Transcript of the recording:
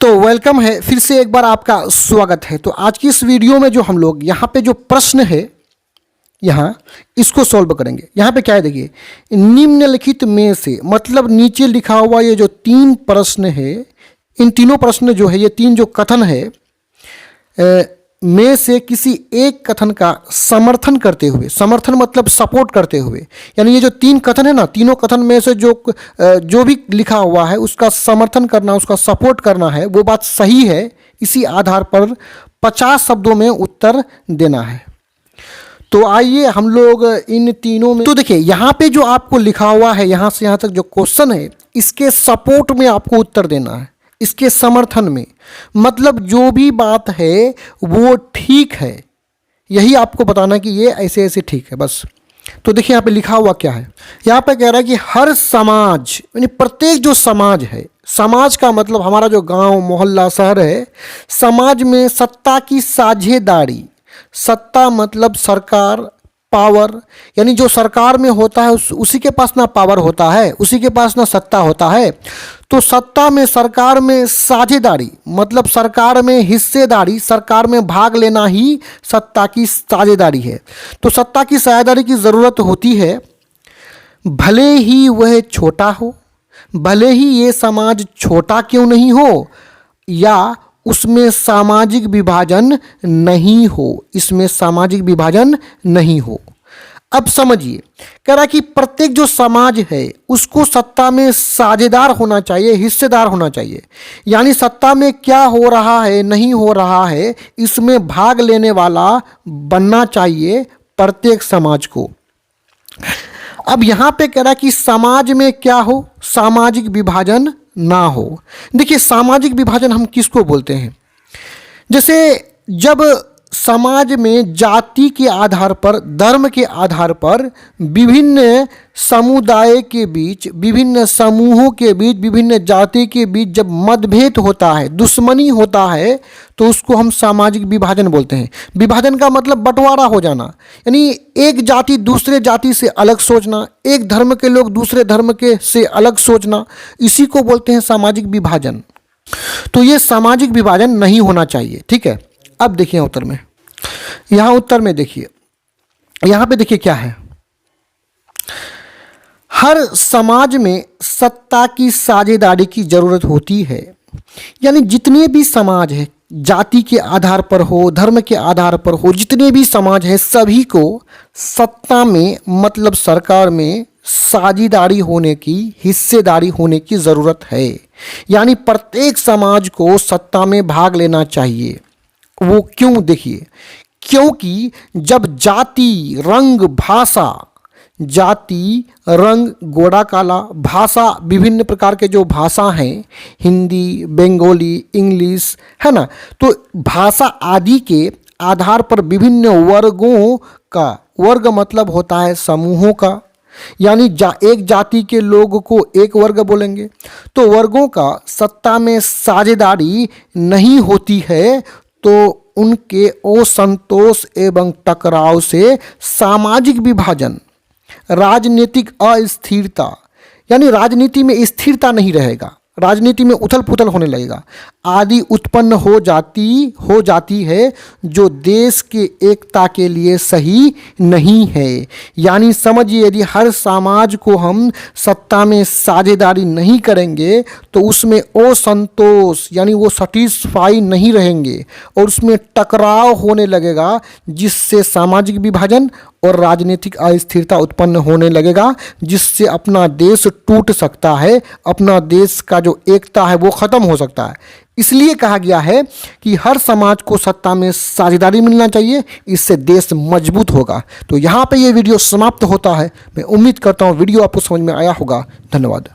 तो वेलकम है, फिर से एक बार आपका स्वागत है। तो आज की इस वीडियो में जो हम लोग यहाँ पे जो प्रश्न है यहाँ इसको सॉल्व करेंगे। यहाँ पे क्या है देखिए, निम्नलिखित में से मतलब नीचे लिखा हुआ ये जो तीन प्रश्न है, इन तीनों प्रश्न जो है, ये तीन जो कथन है में से किसी एक कथन का समर्थन करते हुए, समर्थन मतलब सपोर्ट करते हुए, यानी ये जो तीन कथन है ना, तीनों कथन में से जो भी लिखा हुआ है उसका समर्थन करना, उसका सपोर्ट करना है, वो बात सही है, इसी आधार पर 50 शब्दों में उत्तर देना है। तो आइए हम लोग इन तीनों में, तो देखिए यहाँ पे जो आपको लिखा हुआ है, यहाँ से यहाँ तक जो क्वेश्चन है, इसके सपोर्ट में आपको उत्तर देना है, इसके समर्थन में, मतलब जो भी बात है वो ठीक है, यही आपको बताना कि ये ऐसे ऐसे ठीक है बस। तो देखिए यहाँ पे लिखा हुआ क्या है, यहाँ पे कह रहा है कि हर समाज, यानी प्रत्येक जो समाज है, समाज का मतलब हमारा जो गांव मोहल्ला शहर है, समाज में सत्ता की साझेदारी, सत्ता मतलब सरकार, पावर, यानी जो सरकार में होता है उसी के पास ना पावर होता है, उसी के पास ना सत्ता होता है। तो सत्ता में, सरकार में साझेदारी मतलब सरकार में हिस्सेदारी, सरकार में भाग लेना ही सत्ता की साझेदारी है। तो सत्ता की साझेदारी की ज़रूरत होती है, भले ही वह छोटा हो, भले ही ये समाज छोटा क्यों नहीं हो, या उसमें सामाजिक विभाजन नहीं हो, इसमें सामाजिक विभाजन नहीं हो। अब समझिए, कह रहा कि प्रत्येक जो समाज है उसको सत्ता में साझेदार होना चाहिए, हिस्सेदार होना चाहिए, यानी सत्ता में क्या हो रहा है, नहीं हो रहा है, इसमें भाग लेने वाला बनना चाहिए प्रत्येक समाज को। अब यहाँ पे कह रहा कि समाज में क्या हो, सामाजिक विभाजन ना हो। देखिए सामाजिक विभाजन हम किसको बोलते हैं, जैसे जब समाज में जाति के आधार पर, धर्म के आधार पर विभिन्न समुदाय के बीच, विभिन्न समूहों के बीच, विभिन्न जाति के बीच जब मतभेद होता है, दुश्मनी होता है, तो उसको हम सामाजिक विभाजन बोलते हैं। विभाजन का मतलब बंटवारा हो जाना, यानी एक जाति दूसरे जाति से अलग सोचना, एक धर्म के लोग दूसरे धर्म के से अलग सोचना, इसी को बोलते हैं सामाजिक विभाजन। तो ये सामाजिक विभाजन नहीं होना चाहिए, ठीक है। अब देखिए उत्तर में, यहाँ उत्तर में देखिए, यहाँ पे देखिए क्या है, हर समाज में सत्ता की साझेदारी की जरूरत होती है, यानी जितने भी समाज है, जाति के आधार पर हो, धर्म के आधार पर हो, जितने भी समाज है सभी को सत्ता में मतलब सरकार में साझेदारी होने की, हिस्सेदारी होने की ज़रूरत है, यानी प्रत्येक समाज को सत्ता में भाग लेना चाहिए। वो क्यों, देखिए, क्योंकि जब जाति, रंग, भाषा, जाति, रंग, गोरा काला, भाषा, विभिन्न प्रकार के जो भाषा हैं, हिंदी, बंगाली, इंग्लिश, है ना, तो भाषा आदि के आधार पर विभिन्न वर्गों का, वर्ग मतलब होता है समूहों का, यानी एक जाति के लोग को एक वर्ग बोलेंगे, तो वर्गों का सत्ता में साझेदारी नहीं होती है, तो उनके असंतोष एवं टकराव से सामाजिक विभाजन, राजनीतिक अस्थिरता, यानी राजनीति में स्थिरता नहीं रहेगा, राजनीति में उथल पुथल होने लगेगा, आदि उत्पन्न हो जाती है, जो देश के एकता के लिए सही नहीं है। यानी समझिए, यदि हर समाज को हम सत्ता में साझेदारी नहीं करेंगे तो उसमें असंतोष, यानी वो सेटिस्फाई नहीं रहेंगे और उसमें टकराव होने लगेगा, जिससे सामाजिक विभाजन और राजनीतिक अस्थिरता उत्पन्न होने लगेगा, जिससे अपना देश टूट सकता है, अपना देश का जो एकता है वो ख़त्म हो सकता है। इसलिए कहा गया है कि हर समाज को सत्ता में साझेदारी मिलना चाहिए, इससे देश मजबूत होगा। तो यहाँ पे ये वीडियो समाप्त होता है। मैं उम्मीद करता हूँ वीडियो आपको समझ में आया होगा। धन्यवाद।